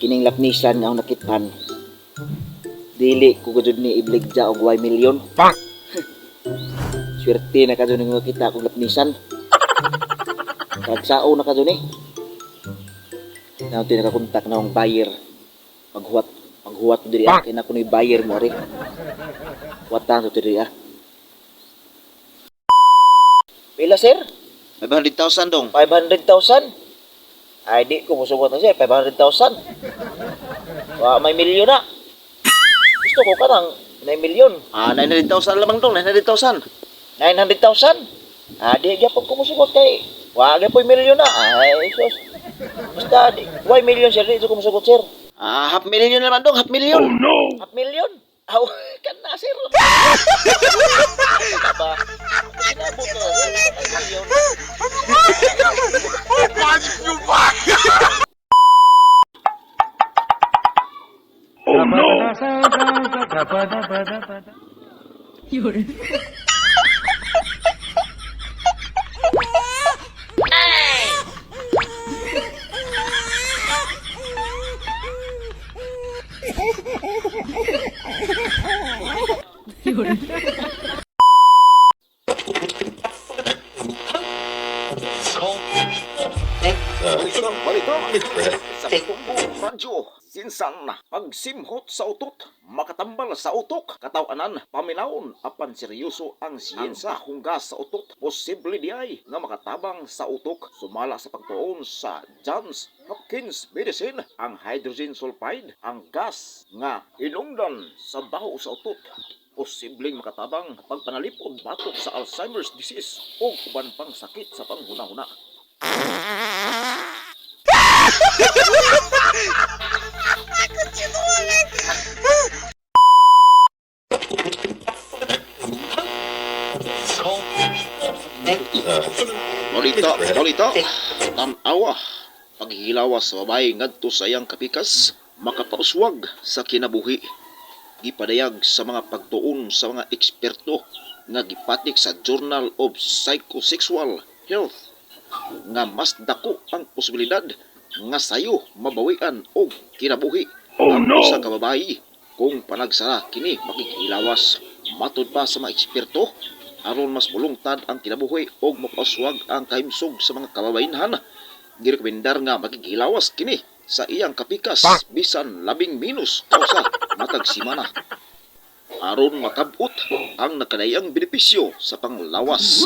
kining lapnisan nga akong nakitpan. Dili ko gud ni ibligja og 1 million. Pak! Swerte na kadto ni nga kita akong lapnisan. Kagsao na kadto ni. Now tinakakontak na akong buyer. Paghuwat diri ah. Kaya na ko ni buyer mo rin. Watan to diri ah. Pila sir? 500,000 dong. 500,000? Ay di ko musugot na sir, 500,000. Wa may milyon na. Gusto ko kanang 9 milyon. 900,000 lamang dong, 900,000. 900,000? Di gyapon ko musugot kay wa gyapon milyon na. Ay sus. Basta di, why million sir? Di ko musugot sir. Half million naman dong, half million. Oh no. Half million? Aw, kan na sir. Ba? Sinabot na sir, 5 milyon. Oh no! Yun. Yun. Sa tumbong radyo, sinsan na pagsimhot sa utot, makatambal sa utok, katawanan, paminawon, apan seryoso ang siyensa hunggas sa utot, posible diay nga makatabang sa utok, sumala sa pagtuon sa Johns Hopkins Medicine, ang hydrogen sulfide, ang gas nga inungdan sa baho sa utot, posibleng makatabang pagpanalipod batok sa Alzheimer's disease o uban pang sakit sa panghuna-huna. Lolita, tanawa, paghilawas sa babae ngadto sa iyang kapikas, makapauswag sa kinabuhi. Gipadayag sa mga pagtuon sa mga eksperto nga gipatik sa Journal of Psychosexual Health nga mas dako ang posibilidad nga sayo mabawian og kinabuhi ang usa ka babayi kung panagsara kini makikilawas. Matud pa sa mga eksperto, aron mas mulungtad ang kinabuhi og mapaswag ang kahimsog sa mga kababayenhan, girekomendar nga makikilawas kini sa iyang kapikas bisan labing minus kausa matag simana aron makabot ang nakadayang benepisyo sa panglawas.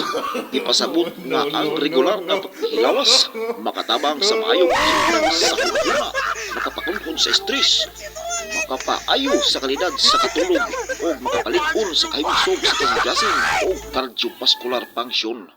Ipasabot nga ang regular nga paghilawas makatabang sa maayong imbang sa kultura, makapakunhon sa stress, makapaayo sa kalidad sa katulog o makapalig-on sa kahimsog sa kahigasin o cardiovascular function.